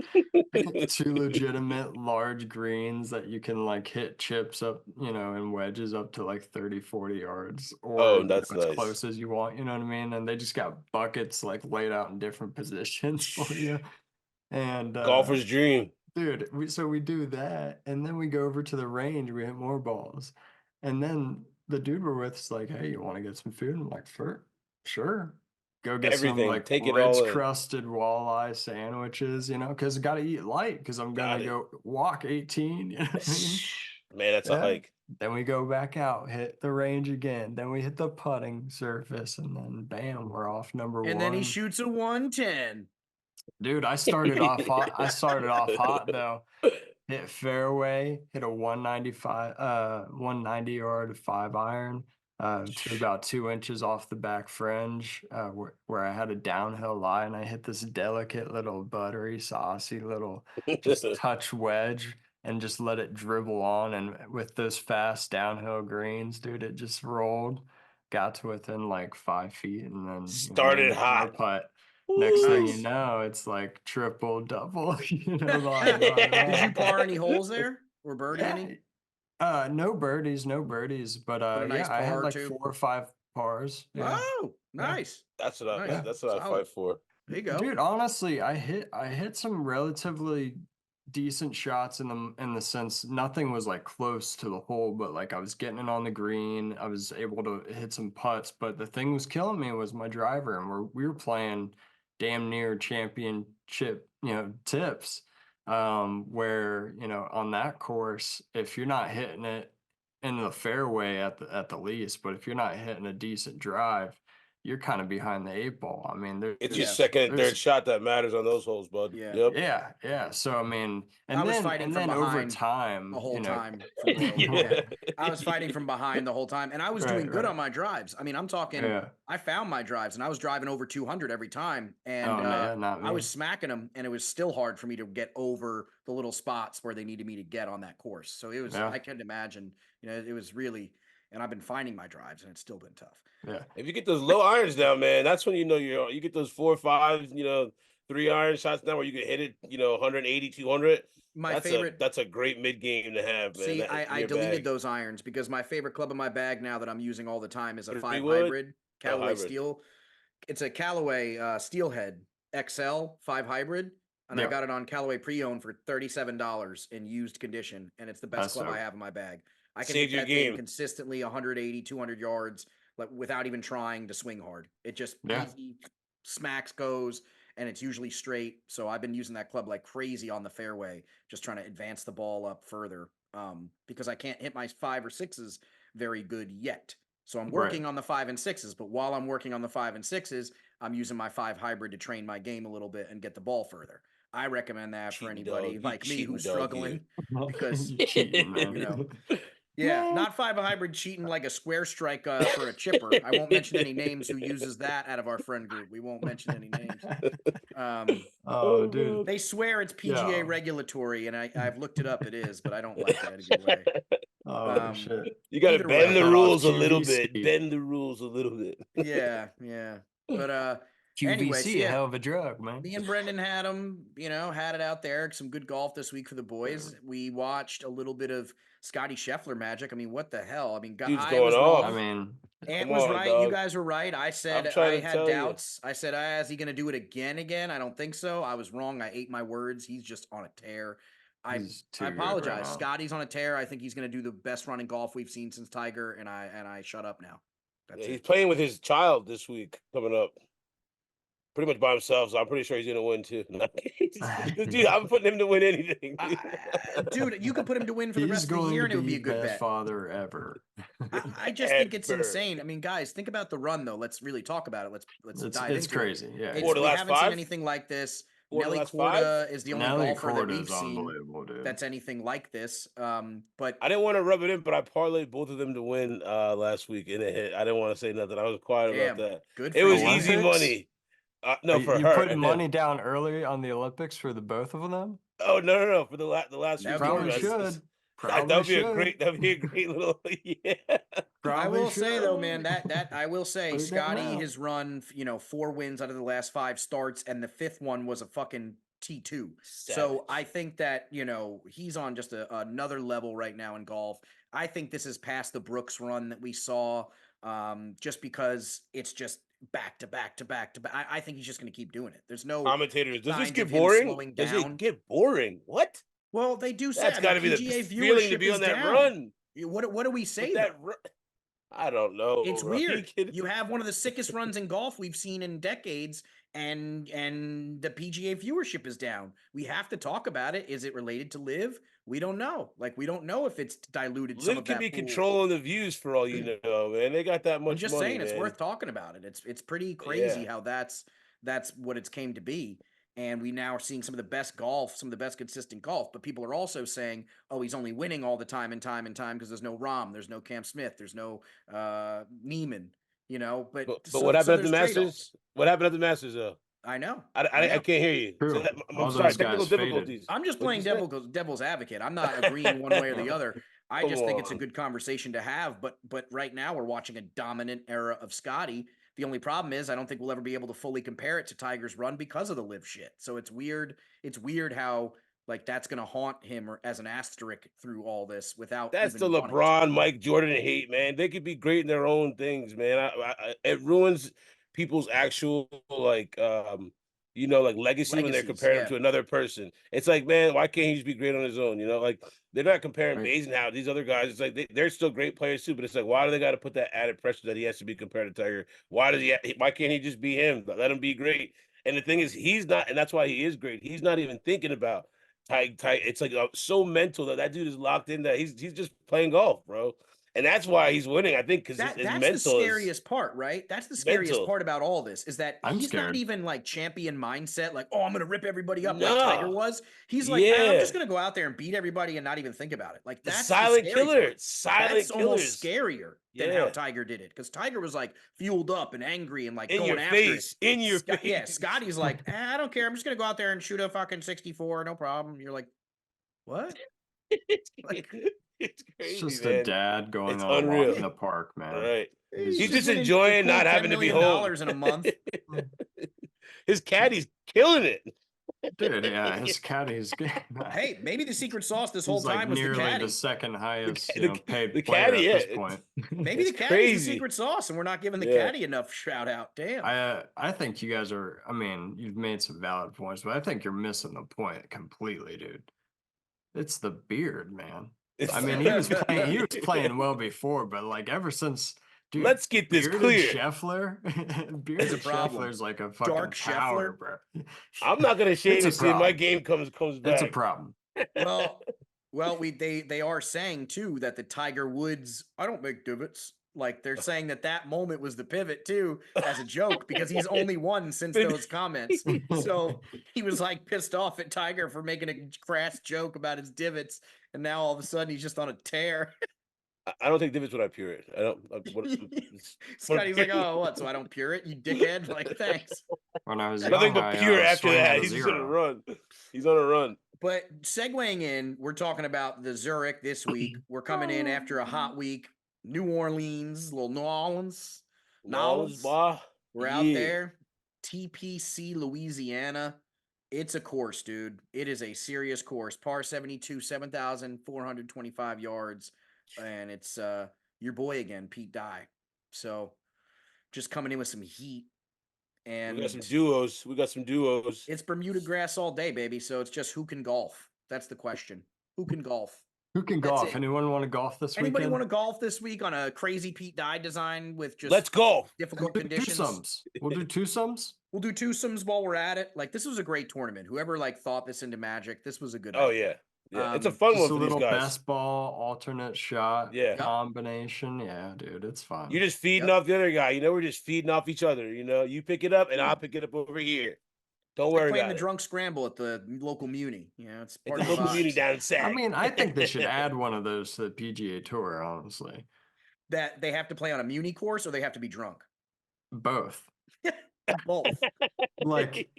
Speaker 2: two legitimate large greens that you can like hit chips up, you know, and wedges up to like 30, 40 yards or
Speaker 3: Oh,
Speaker 2: you know,
Speaker 3: that's
Speaker 2: as
Speaker 3: nice.
Speaker 2: close as you want, you know what I mean? And they just got buckets like laid out in different positions for you. And
Speaker 3: Golfer's dream.
Speaker 2: dude, we do that and then we go over to the range, we hit more balls. And then the dude we're with is like, hey, you want to get some food? I'm like, sure. Go get some
Speaker 3: Everything.
Speaker 2: like
Speaker 3: Take it
Speaker 2: Ritz
Speaker 3: all in.
Speaker 2: crusted walleye sandwiches, you know, because got to eat light because I'm
Speaker 3: Got
Speaker 2: gonna
Speaker 3: it.
Speaker 2: go walk 18. You know what I mean?
Speaker 3: Man, that's a
Speaker 2: Yeah.
Speaker 3: hike.
Speaker 2: Then we go back out, hit the range again. Then we hit the putting surface, and then bam, we're off number
Speaker 1: and
Speaker 2: one.
Speaker 1: then he shoots a 110.
Speaker 2: Dude, I started off hot. I started off hot though. Hit fairway, hit a 195, 190 yard 5-iron, to about 2 inches off the back fringe, where I had a downhill lie, and I hit this delicate little buttery, saucy little just touch wedge and just let it dribble on. And with those fast downhill greens, dude, it just rolled, got to within like 5 feet, and then you know, made
Speaker 3: Started
Speaker 2: a par
Speaker 3: hot.
Speaker 2: putt. Next
Speaker 3: Ooh.
Speaker 2: thing you
Speaker 1: Nice.
Speaker 2: know, it's like triple, double, you know,
Speaker 1: Did you par any holes there or birdie
Speaker 2: yeah.
Speaker 1: any?
Speaker 2: No birdies, but
Speaker 1: But a nice
Speaker 2: yeah, I had
Speaker 1: par or
Speaker 2: like
Speaker 1: two.
Speaker 2: 4 or 5 pars. Yeah.
Speaker 1: Oh,
Speaker 2: Yeah.
Speaker 1: nice.
Speaker 3: That's what
Speaker 1: Nice.
Speaker 2: Yeah.
Speaker 3: that's what I
Speaker 1: Solid.
Speaker 3: fight for.
Speaker 1: There you go.
Speaker 2: Dude, honestly, I hit some relatively decent shots in the sense nothing was like close to the hole, but like I was getting it on the green. I was able to hit some putts, but the thing was killing me was my driver, and we were playing damn near championship, you know, tips. Where, you know, on that course, if you're not hitting it in the fairway at the least, but if you're not hitting a decent drive, you're kind of behind the 8 ball. I mean,
Speaker 3: It's your
Speaker 1: Yeah.
Speaker 3: second and
Speaker 2: there's
Speaker 3: third shot that matters on those holes, bud.
Speaker 1: Yeah.
Speaker 3: Yep.
Speaker 2: yeah. So I mean,
Speaker 1: I was fighting from
Speaker 2: over
Speaker 1: behind
Speaker 2: time,
Speaker 1: the whole
Speaker 2: you know,
Speaker 1: time from Royal New
Speaker 3: Yeah.
Speaker 1: Kent. I was fighting from behind the whole time, and I was doing good
Speaker 2: right.
Speaker 1: on my drives. I mean, I'm talking.
Speaker 2: Yeah.
Speaker 1: I found my drives, and I was driving over 200 every time, and
Speaker 2: Oh no, yeah, not
Speaker 1: I
Speaker 2: me.
Speaker 1: was smacking them, and it was still hard for me to get over the little spots where they needed me to get on that course. So it was.
Speaker 2: Yeah.
Speaker 1: I couldn't imagine. You know, it was really. And I've been finding my drives, and it's still been tough.
Speaker 2: Yeah.
Speaker 3: If you get those low irons down, man, that's when you know you get those 4 or 5, 3-iron shots down where you can hit it, 180, 200.
Speaker 1: My favorite.
Speaker 3: That's a great mid game to have, man.
Speaker 1: See,
Speaker 3: in
Speaker 1: I
Speaker 3: your
Speaker 1: deleted
Speaker 3: bag.
Speaker 1: those irons because my favorite club in my bag now that I'm using all the time is a 5
Speaker 3: 3 wood?
Speaker 1: hybrid
Speaker 3: Oh,
Speaker 1: Callaway
Speaker 3: hybrid.
Speaker 1: steel. It's a Callaway Steelhead XL 5 hybrid, and I
Speaker 2: Yeah.
Speaker 1: got it on Callaway pre-owned for $37 in used condition, and it's the best
Speaker 2: That's
Speaker 1: club I
Speaker 2: dope.
Speaker 1: have in my bag. I can
Speaker 3: Saved
Speaker 1: hit
Speaker 3: your
Speaker 1: that thing
Speaker 3: game.
Speaker 1: consistently 180, 200 yards, like without even trying to swing hard. It just
Speaker 2: Yeah.
Speaker 1: easy smacks goes, and it's usually straight. So I've been using that club like crazy on the fairway, just trying to advance the ball up further. Because I can't hit my 5 or 6s very good yet. So I'm
Speaker 2: Right.
Speaker 1: working on the 5 and 6s, but while I'm working on the 5 and 6s, I'm using my 5 hybrid to train my game a little bit and get the ball further. I recommend that for
Speaker 3: Cheating
Speaker 1: anybody
Speaker 3: dog. You
Speaker 1: like me
Speaker 3: cheating
Speaker 1: who's
Speaker 3: dog, you.
Speaker 1: struggling because
Speaker 2: You cheating,
Speaker 1: you know,
Speaker 2: man.
Speaker 1: Yeah, not five a hybrid cheating like a square strike for a chipper. I won't mention any names who uses that out of our friend group. We won't mention any names.
Speaker 2: Oh, dude.
Speaker 1: They swear it's PGA
Speaker 2: Yeah.
Speaker 1: regulatory, and I've looked it up. It is, but I don't like it either way.
Speaker 2: Oh, shit.
Speaker 3: You got to
Speaker 1: Either
Speaker 3: bend
Speaker 1: way.
Speaker 3: the
Speaker 2: That off
Speaker 3: rules a little
Speaker 2: QVC.
Speaker 3: bit. Bend the rules a little bit.
Speaker 1: Yeah, yeah. But anyway, so
Speaker 2: QVC, a
Speaker 1: yeah,
Speaker 2: hell of a drug, man.
Speaker 1: me and Brendan had them, had it out there. Some good golf this week for the boys. We watched a little bit of Scotty Scheffler magic. I mean, what the hell? I mean,
Speaker 3: Dude's
Speaker 1: I
Speaker 3: going
Speaker 1: was
Speaker 3: off.
Speaker 1: wrong.
Speaker 2: I mean,
Speaker 1: Ant
Speaker 3: Come
Speaker 1: was
Speaker 3: on,
Speaker 1: right. You
Speaker 3: dog.
Speaker 1: guys were right. I said
Speaker 3: trying
Speaker 1: I
Speaker 3: to
Speaker 1: had
Speaker 3: tell you.
Speaker 1: doubts. I said, is he going to do it again? I don't think so. I was wrong. I ate my words. He's just on a tear. I
Speaker 2: he's too
Speaker 1: I
Speaker 2: good right
Speaker 1: apologize.
Speaker 2: now.
Speaker 1: Scotty's on a tear. I think he's going to do the best run in golf we've seen since Tiger, and I shut up now. That's
Speaker 3: He's
Speaker 1: it.
Speaker 3: playing with his child this week coming up. Pretty much by himself, so I'm pretty sure he's gonna win too. Dude, I'm putting him to win anything.
Speaker 1: Dude, you could put him to win for the
Speaker 2: He's
Speaker 1: rest of the
Speaker 2: going
Speaker 1: year,
Speaker 2: to
Speaker 1: and it would be a good
Speaker 2: best
Speaker 1: bet.
Speaker 2: father ever.
Speaker 1: I just think it's
Speaker 3: Ever.
Speaker 1: insane. I mean, guys, think about the run though. Let's really talk about it. Let's dive
Speaker 2: It's
Speaker 1: into
Speaker 2: crazy.
Speaker 1: it.
Speaker 2: Yeah.
Speaker 1: It's,
Speaker 3: For the
Speaker 1: we
Speaker 3: last
Speaker 1: haven't
Speaker 3: five?
Speaker 1: seen anything like this.
Speaker 3: For the
Speaker 1: Nelly
Speaker 3: last
Speaker 1: Korda is the only
Speaker 2: Nelly
Speaker 1: golfer that
Speaker 2: Korda
Speaker 1: we've
Speaker 2: is
Speaker 1: seen
Speaker 2: unbelievable, dude.
Speaker 1: that's anything like this. But
Speaker 3: I didn't want to rub it in, but I parlayed both of them to win last week and it hit. I didn't want to say nothing. I was quiet
Speaker 1: damn,
Speaker 3: about that.
Speaker 1: good
Speaker 3: It
Speaker 1: for
Speaker 3: was
Speaker 1: you.
Speaker 3: easy
Speaker 2: Olympics?
Speaker 3: money. No, for
Speaker 2: you
Speaker 3: her.
Speaker 2: putting
Speaker 3: and then-
Speaker 2: money down early on the Olympics for the both of them?
Speaker 3: Oh no! For the last
Speaker 1: That
Speaker 3: week.
Speaker 1: Probably
Speaker 2: Probably
Speaker 3: That's-
Speaker 2: should.
Speaker 3: That would be a great. That'd be a great little. Yeah.
Speaker 1: I will say though,
Speaker 2: should.
Speaker 1: man, that I will say,
Speaker 2: Put it down
Speaker 1: Scotty
Speaker 2: now.
Speaker 1: has run 4 wins out of the last 5 starts, and the 5th one was a fucking T2. So
Speaker 3: Savage.
Speaker 1: I think that he's on just another level right now in golf. I think this is past the Brooks run that we saw, just because it's just back to back to back to back. I think he's just going to keep doing it. There's no
Speaker 3: Commentators, does this
Speaker 1: signs
Speaker 3: get
Speaker 1: of him
Speaker 3: boring?
Speaker 1: slowing
Speaker 3: Does
Speaker 1: down.
Speaker 3: it get boring? What?
Speaker 1: Well, they do say
Speaker 3: That's got to be the
Speaker 1: PGA
Speaker 3: feeling to
Speaker 1: viewership
Speaker 3: be on
Speaker 1: is
Speaker 3: that
Speaker 1: down.
Speaker 3: run.
Speaker 1: What do we say?
Speaker 3: But that run. I don't know.
Speaker 1: It's
Speaker 3: bro.
Speaker 1: weird. You have one of the sickest runs in golf we've seen in decades, and the PGA viewership is down. We have to talk about it. Is it related to Live? We don't know. We don't know if it's diluted. Some
Speaker 3: Liv
Speaker 1: of
Speaker 3: can
Speaker 1: that
Speaker 3: be
Speaker 1: pool.
Speaker 3: controlling the views for all you know, man. They got that much
Speaker 1: I'm just
Speaker 3: money,
Speaker 1: saying, it's
Speaker 3: man.
Speaker 1: worth talking about it. It's pretty crazy
Speaker 3: Yeah.
Speaker 1: how that's what it's came to be. And we now are seeing some of the best golf, some of the best consistent golf. But people are also saying, oh, he's only winning all the time and time and time because there's no Rahm, there's no Cam Smith, there's no Neiman, But
Speaker 3: what happened at the
Speaker 1: there's
Speaker 3: Masters?
Speaker 1: trade-offs.
Speaker 3: What happened at the Masters, though?
Speaker 1: I know.
Speaker 3: I can't hear you.
Speaker 2: True.
Speaker 3: So
Speaker 2: All
Speaker 3: I'm sorry,
Speaker 2: those
Speaker 3: technical
Speaker 2: guys faded.
Speaker 3: difficulties.
Speaker 1: I'm just
Speaker 3: What'd
Speaker 1: playing
Speaker 3: you say?
Speaker 1: devil's advocate. I'm not agreeing one way or the other. I
Speaker 3: Come
Speaker 1: just think it's a
Speaker 3: on.
Speaker 1: good conversation to have. But right now we're watching a dominant era of Scotty. The only problem is I don't think we'll ever be able to fully compare it to Tiger's run because of the Live shit. So it's weird. It's weird how that's going to haunt him or as an asterisk through all this without.
Speaker 3: That's the
Speaker 1: even wanting to.
Speaker 3: LeBron, Mike Jordan hate, man. They could be great in their own things, man. It ruins people's actual legacy when they're
Speaker 1: Legacies,
Speaker 3: comparing
Speaker 1: yeah.
Speaker 3: him to another person. It's like, man, why can't he just be great on his own? They're not comparing
Speaker 2: Right.
Speaker 3: Basenhout. These other guys, it's like they're still great players too. But it's like, why do they got to put that added pressure that he has to be compared to Tiger? Why can't he just be him? Let him be great. And the thing is, he's not, and that's why he is great. He's not even thinking about Tiger. It's like so mental that dude is locked in that he's just playing golf, bro. And that's why he's winning, I think, because his
Speaker 1: That's
Speaker 3: mental
Speaker 1: the scariest part, right? That's the scariest
Speaker 3: Mental.
Speaker 1: part about all this is that
Speaker 2: I'm
Speaker 1: he's not
Speaker 2: scared.
Speaker 1: even champion mindset, I'm going to rip everybody up like
Speaker 3: Nah.
Speaker 1: Tiger was. He's like, I'm
Speaker 3: Yeah.
Speaker 1: just going to go out there and beat everybody and not even think about it.
Speaker 3: the
Speaker 1: That's
Speaker 3: silent
Speaker 1: the scary
Speaker 3: killer.
Speaker 1: part.
Speaker 3: Silent
Speaker 1: That's
Speaker 3: killers.
Speaker 1: almost scarier than how
Speaker 3: Yeah.
Speaker 1: Tiger did it because Tiger was fueled up and angry and
Speaker 3: In
Speaker 1: going
Speaker 3: your
Speaker 1: after
Speaker 3: face.
Speaker 1: it.
Speaker 3: In your face.
Speaker 1: Yeah, Scotty's like, I don't care. I'm just going to go out there and shoot a fucking 64. No problem. You're like, what?
Speaker 3: it's
Speaker 1: Like-
Speaker 3: crazy,
Speaker 2: It's just
Speaker 3: man.
Speaker 2: a dad going
Speaker 3: It's
Speaker 2: on a
Speaker 3: unreal.
Speaker 2: walk in the park, man.
Speaker 3: All right.
Speaker 2: He's
Speaker 3: He's just
Speaker 1: winning
Speaker 3: enjoying
Speaker 1: the pool
Speaker 3: not
Speaker 1: $10
Speaker 3: having to be
Speaker 1: million
Speaker 3: home.
Speaker 1: in a month.
Speaker 3: His caddy's killing it.
Speaker 2: Dude, yeah, his caddy's good.
Speaker 1: Hey, maybe the secret sauce this whole
Speaker 2: He's like
Speaker 1: time was the
Speaker 2: nearly
Speaker 1: caddy.
Speaker 2: the second highest
Speaker 3: the-
Speaker 2: paid
Speaker 3: the
Speaker 2: player
Speaker 3: caddy,
Speaker 2: at this
Speaker 3: yeah,
Speaker 2: point.
Speaker 1: Maybe the
Speaker 3: It's
Speaker 1: caddy's
Speaker 3: crazy.
Speaker 1: the secret sauce, and we're not giving the
Speaker 3: Yeah.
Speaker 1: caddy enough shout out. Damn.
Speaker 2: I think you guys are. I mean, you've made some valid points, but I think you're missing the point completely, dude. It's the beard, man. I mean, he was playing well before, but ever since, dude.
Speaker 3: Let's get this
Speaker 2: Bearded
Speaker 3: clear.
Speaker 2: Scheffler, Bearded
Speaker 1: problem.
Speaker 2: Scheffler's like a fucking
Speaker 1: Dark
Speaker 2: power,
Speaker 1: Scheffler?
Speaker 2: bro.
Speaker 3: I'm not gonna shame
Speaker 2: It's a
Speaker 3: this until my
Speaker 2: problem.
Speaker 3: game comes back.
Speaker 2: That's a problem.
Speaker 1: Well, they are saying too that the Tiger Woods. I don't make divots. They're saying that moment was the pivot too, as a joke, because he's only won since those comments. So he was pissed off at Tiger for making a crass joke about his divots, and now all of a sudden he's just on a tear.
Speaker 3: I don't take divots when I pure it. I don't. It's one of
Speaker 1: Scotty's like, oh, what? So I don't pure it, you dickhead. Like, thanks.
Speaker 2: When I was
Speaker 3: nothing
Speaker 2: young,
Speaker 3: but pure
Speaker 2: I
Speaker 3: after
Speaker 2: swing at
Speaker 3: that.
Speaker 2: a
Speaker 3: He's just on a
Speaker 2: 0.
Speaker 3: run. He's on a run.
Speaker 1: But segueing in, we're talking about the Zurich this week. We're coming in after a hot week. New Orleans, little New Orleans.
Speaker 3: Nolans, bah.
Speaker 1: We're out there. TPC, Louisiana. It's a course, dude. It is a serious course. Par 72, 7,425 yards. And it's your boy again, Pete Dye. So just coming in with some heat. And
Speaker 3: We got some duos.
Speaker 1: it's Bermuda grass all day, baby. So it's just who can golf? That's the question. Who can golf?
Speaker 2: Who can
Speaker 1: That's
Speaker 2: golf?
Speaker 1: it.
Speaker 2: Anyone want to golf this
Speaker 1: Anybody
Speaker 2: weekend?
Speaker 1: want to golf this week on a crazy Pete Dye design with just
Speaker 3: Let's go.
Speaker 1: difficult
Speaker 2: We'll do
Speaker 1: conditions?
Speaker 2: twosomes. We'll do twosomes.
Speaker 1: We'll do twosomes while we're at it. Like, this was a great tournament. Whoever like thought this into Magic, this was a good
Speaker 3: Oh
Speaker 1: idea.
Speaker 3: yeah. It's a fun
Speaker 2: Just
Speaker 3: one
Speaker 2: a
Speaker 3: for these
Speaker 2: little
Speaker 3: guys.
Speaker 2: best ball, alternate shot
Speaker 3: Yeah.
Speaker 2: combination. Yeah, dude, it's fun.
Speaker 3: You're just feeding off the other guy. You know, we're just feeding off each other. You know, you pick it up and I'll pick it up over here. Don't
Speaker 1: Like
Speaker 3: worry
Speaker 1: playing
Speaker 3: about
Speaker 1: the
Speaker 3: it.
Speaker 1: drunk scramble at the local muni. You know, it's
Speaker 3: At
Speaker 1: part
Speaker 3: the
Speaker 1: of the
Speaker 3: local
Speaker 1: vibes.
Speaker 3: community down in Sac.
Speaker 2: I mean, I think they should add one of those to the PGA Tour, honestly.
Speaker 1: That they have to play on a muni course or they have to be drunk.
Speaker 2: Both.
Speaker 1: Both.
Speaker 2: Like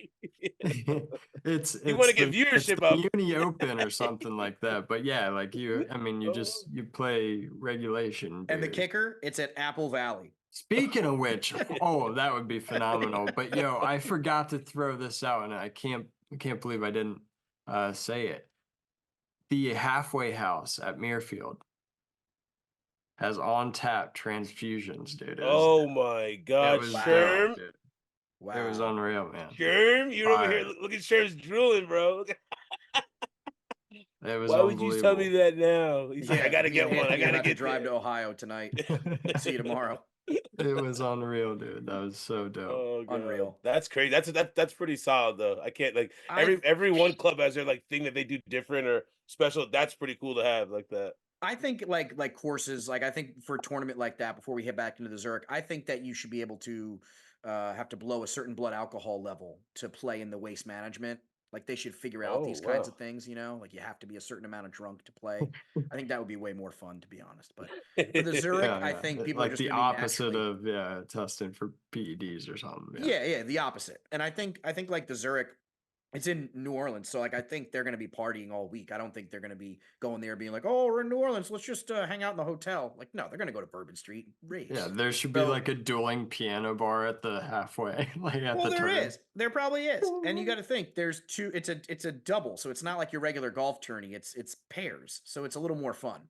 Speaker 2: it's
Speaker 3: You wanna
Speaker 2: the-
Speaker 3: get
Speaker 2: it's
Speaker 3: viewership
Speaker 2: the
Speaker 3: up.
Speaker 2: Uni Open or something like that. But yeah, like you
Speaker 3: Oh.
Speaker 2: you play regulation.
Speaker 1: And the
Speaker 2: dude.
Speaker 1: kicker, it's at Apple Valley.
Speaker 2: Speaking of which, oh, that would be phenomenal. But yo, I forgot to throw this out, and I can't believe I didn't say it. The halfway house at Muirfield has on tap transfusions, dude.
Speaker 3: Oh my God,
Speaker 2: was
Speaker 3: Sherm.
Speaker 2: dope, dude.
Speaker 1: Wow.
Speaker 2: It was unreal, man.
Speaker 3: Sherm, you're over here.
Speaker 2: Fire.
Speaker 3: Look at Sherm's drooling, bro.
Speaker 2: It was
Speaker 3: Why would you tell me
Speaker 2: unbelievable.
Speaker 3: that now? He's like, I gotta
Speaker 1: Me and
Speaker 3: get one. I
Speaker 1: Anthony are
Speaker 3: gotta
Speaker 1: about to
Speaker 3: get
Speaker 1: drive
Speaker 3: there.
Speaker 1: to Ohio tonight. See you tomorrow.
Speaker 2: It was unreal, dude. That was so dope.
Speaker 3: Oh, God.
Speaker 1: Unreal.
Speaker 3: That's crazy. That's pretty solid though. I can't like
Speaker 1: I-
Speaker 3: every one club has their like thing that they do different or special. That's pretty cool to have like that.
Speaker 1: I think like courses, like I think for a tournament like that, before we head back into the Zurich, I think that you should be able to have to blow a certain blood alcohol level to play in the waste management. Like they should figure out these kinds
Speaker 3: wow.
Speaker 1: of things, you know, like you have to be a certain amount of drunk to play. I think that would be way more fun, to be honest. But for the Zurich, I think people are
Speaker 2: like
Speaker 1: just
Speaker 2: the
Speaker 1: gonna be
Speaker 2: opposite
Speaker 1: naturally-
Speaker 2: of testing for PEDs or something.
Speaker 1: Yeah, the opposite. And I think like the Zurich, it's in New Orleans, so like I think they're going to be partying all week. I don't think they're going to be going there being like, "Oh, we're in New Orleans, let's just hang out in the hotel." Like, no, they're going to go to Bourbon Street, race.
Speaker 2: Yeah, there should be
Speaker 1: So-
Speaker 2: like a dueling piano bar at the halfway, like at
Speaker 1: Well,
Speaker 2: the
Speaker 1: there
Speaker 2: turn.
Speaker 1: is. There probably is. And you got to think there's two. It's a double, so it's not like your regular golf tourney. It's pairs, so it's a little more fun.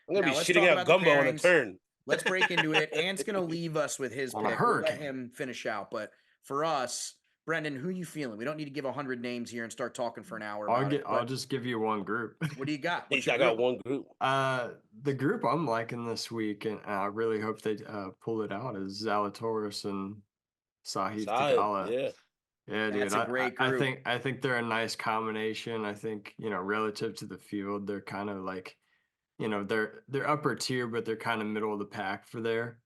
Speaker 3: I'm gonna
Speaker 1: Now,
Speaker 3: be
Speaker 1: let's
Speaker 3: shitting
Speaker 1: talk
Speaker 3: out
Speaker 1: about the
Speaker 3: gumbo on a
Speaker 1: pairings.
Speaker 3: turn.
Speaker 1: Let's break into it. Ant's going to leave us with his
Speaker 2: On a
Speaker 1: pick. We'll let
Speaker 2: hurricane.
Speaker 1: him finish out. But for us, Brendan, who you feeling? We don't need to give 100 names here and start talking for an hour.
Speaker 2: I'll
Speaker 1: about it,
Speaker 2: I'll
Speaker 1: but
Speaker 2: just give you one group.
Speaker 1: What do you got? What's
Speaker 3: I
Speaker 1: your
Speaker 3: got
Speaker 1: group?
Speaker 3: one group.
Speaker 2: The group I'm liking this week, and I really hope they pull it out, is Zalatoris and Sahith
Speaker 3: Solid,
Speaker 2: Theegala.
Speaker 3: yeah.
Speaker 2: Yeah, dude.
Speaker 1: That's a great group.
Speaker 2: I think they're a nice combination. I think, relative to the field, they're kind of like, they're upper tier, but they're kind of middle of the pack for there.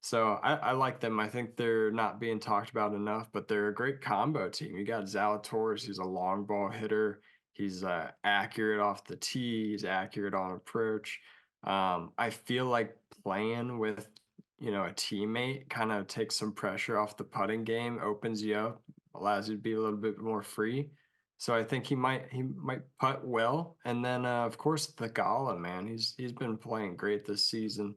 Speaker 2: So I like them. I think they're not being talked about enough, but they're a great combo team. You got Zalatoris, he's a long ball hitter. He's accurate off the tee. He's accurate on approach. I feel like playing with, a teammate kind of takes some pressure off the putting game, opens you up, allows you to be a little bit more free. So I think he might putt well. And then of course Theegala, man, he's been playing great this season.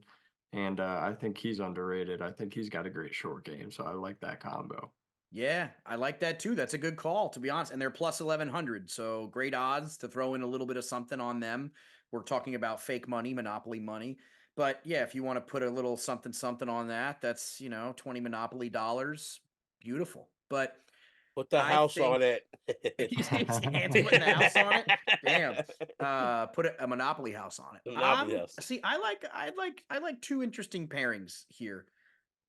Speaker 2: And I think he's underrated. I think he's got a great short game. So I like that combo.
Speaker 1: Yeah, I like that too. That's a good call, to be honest. And they're plus 1,100. So great odds to throw in a little bit of something on them. We're talking about fake money, Monopoly money. But yeah, if you want to put a little something on that, that's, 20 Monopoly dollars. Beautiful. But
Speaker 3: Put the
Speaker 1: I
Speaker 3: house
Speaker 1: think-
Speaker 3: on it.
Speaker 1: Ant's putting the house on it? Damn. Put a Monopoly house on it.
Speaker 3: Monopoly house.
Speaker 1: See, I like two interesting pairings here.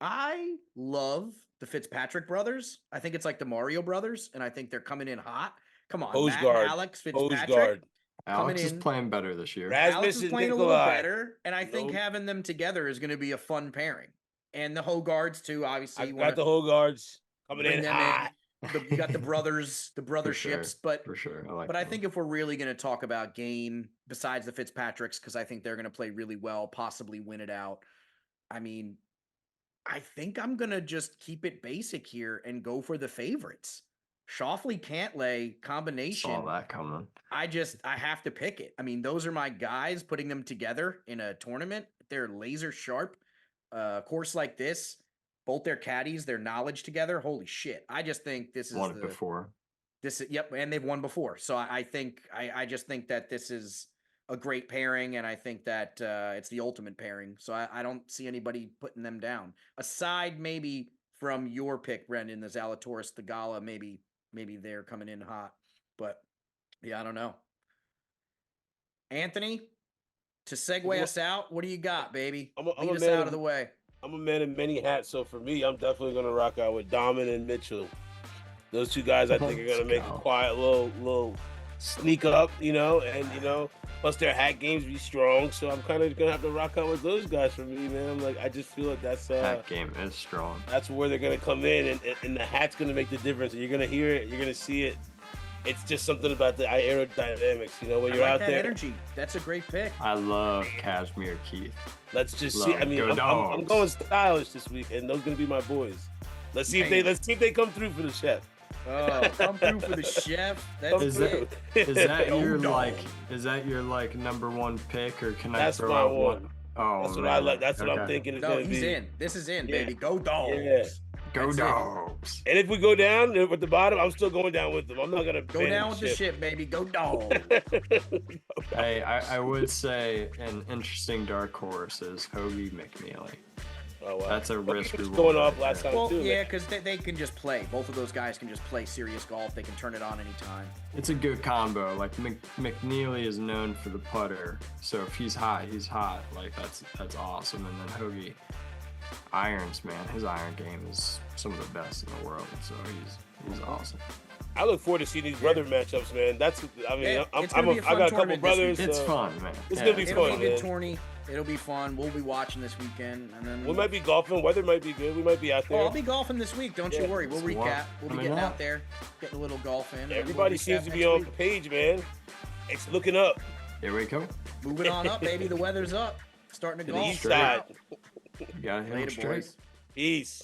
Speaker 1: I love the Fitzpatrick brothers. I think it's like the Mario brothers, and I think they're coming in hot. Come on, Matt and
Speaker 3: Oseguard.
Speaker 1: Alex Fitzpatrick.
Speaker 3: Oseguard.
Speaker 2: Alex is
Speaker 1: in.
Speaker 2: playing better this year.
Speaker 3: Rasmus
Speaker 1: Alex is
Speaker 3: and
Speaker 1: playing a little
Speaker 3: Nikolai.
Speaker 1: better, and I think
Speaker 3: Nope.
Speaker 1: having them together is going to be a fun pairing. And the Hogards too, obviously.
Speaker 3: I
Speaker 1: you
Speaker 3: got
Speaker 1: wanna
Speaker 3: the whole guards coming
Speaker 1: bring
Speaker 3: in
Speaker 1: them
Speaker 3: hot.
Speaker 1: You got the brothers, the brotherships, but
Speaker 2: For sure. I like
Speaker 1: but I
Speaker 2: them.
Speaker 1: think if we're really going to talk about game, besides the Fitzpatricks, because I think they're going to play really well, possibly win it out. I mean, I think I'm going to just keep it basic here and go for the favorites. Shoffley Cantlay combination.
Speaker 2: Saw that coming.
Speaker 1: I have to pick it. I mean, those are my guys. Putting them together in a tournament, they're laser sharp. Course like this, both their caddies, their knowledge together. Holy shit! I just think this is
Speaker 2: Won it before.
Speaker 1: Yep, and they've won before. So I think I just think that this is a great pairing, and I think that it's the ultimate pairing. So I don't see anybody putting them down, aside maybe from your pick, Brendan, the Zalatoris, the Gala. Maybe they're coming in hot, but yeah, I don't know. Anthony, to segue us out, what do you got, baby? Lead us out of the way.
Speaker 3: I'm a man in many hats, so for me, I'm definitely gonna rock out with Dahmen and Mitchell. Those two guys, I think, are gonna make a quiet little sneak up, and plus their hat games be strong. So I'm kind of gonna have to rock out with those guys for me, man. I'm like, I just feel like that's
Speaker 2: Hat game is strong.
Speaker 3: That's where they're gonna come in, and the hat's gonna make the difference. You're gonna hear it, you're gonna see it. It's just something about the aerodynamics, when you're out
Speaker 1: that
Speaker 3: there.
Speaker 1: Energy. That's a great pick.
Speaker 2: I love Cashmere Keith.
Speaker 3: Let's just see. I mean, I'm going stylish this week, and those gonna be my boys. Let's see if they come through for the chef.
Speaker 1: Oh, come through for the chef. That's
Speaker 2: Is that your like number one pick, or can
Speaker 3: That's
Speaker 2: I throw
Speaker 3: my
Speaker 2: out
Speaker 3: one.
Speaker 2: one? Oh,
Speaker 3: That's what
Speaker 2: man.
Speaker 3: I like. That's what I'm
Speaker 2: Okay.
Speaker 3: thinking.
Speaker 1: No, he's in. This is in, baby. Go Dogs.
Speaker 3: Yeah.
Speaker 2: Go
Speaker 1: That's it.
Speaker 2: Dogs.
Speaker 3: And if we go down at the bottom, I'm still going down with them. I'm not gonna
Speaker 1: Go down with the ship, baby. Go Dogs.
Speaker 2: Hey, I would say an interesting dark horse is Hoagie McNeely.
Speaker 3: Oh, wow.
Speaker 2: That's a risk
Speaker 3: He was
Speaker 2: reward
Speaker 3: going off
Speaker 2: right
Speaker 3: last
Speaker 2: there.
Speaker 3: time
Speaker 1: Well,
Speaker 3: too.
Speaker 1: yeah, because they can just play. Both of those guys can just play serious golf. They can turn it on anytime.
Speaker 2: It's a good combo. Like McNeely is known for the putter, so if he's hot, he's hot. Like that's awesome. And then Hoagie irons, man, his iron game is some of the best in the world. So he's awesome.
Speaker 3: I look forward to seeing these brother matchups, man.
Speaker 1: Yeah, it's gonna be a
Speaker 3: I
Speaker 1: fun
Speaker 3: got a couple
Speaker 1: tournament this
Speaker 3: brothers.
Speaker 2: It's
Speaker 3: so
Speaker 2: fun, man.
Speaker 3: It's gonna be
Speaker 1: It'll
Speaker 3: fun,
Speaker 1: be a good
Speaker 3: man.
Speaker 1: tourney. It'll be fun. We'll be watching this weekend, and then
Speaker 3: We might be golfing. Weather might be good. We might be out there.
Speaker 1: Well, I'll be golfing this week. Don't you
Speaker 3: Yeah.
Speaker 1: worry. We'll
Speaker 2: It's
Speaker 1: recap.
Speaker 2: warm.
Speaker 1: We'll be
Speaker 2: Coming
Speaker 1: getting
Speaker 2: up.
Speaker 1: out there, getting a little golf in. and
Speaker 3: Everybody
Speaker 1: we'll
Speaker 3: seems
Speaker 1: recap
Speaker 3: to be
Speaker 1: next
Speaker 3: on
Speaker 1: week.
Speaker 3: page, man. It's looking up.
Speaker 2: Here we go.
Speaker 1: Moving on up, baby. The weather's up. Starting to
Speaker 3: To the
Speaker 1: golf.
Speaker 3: east side.
Speaker 2: You gotta hit him
Speaker 1: Later,
Speaker 2: straight.
Speaker 1: boys.
Speaker 3: Peace.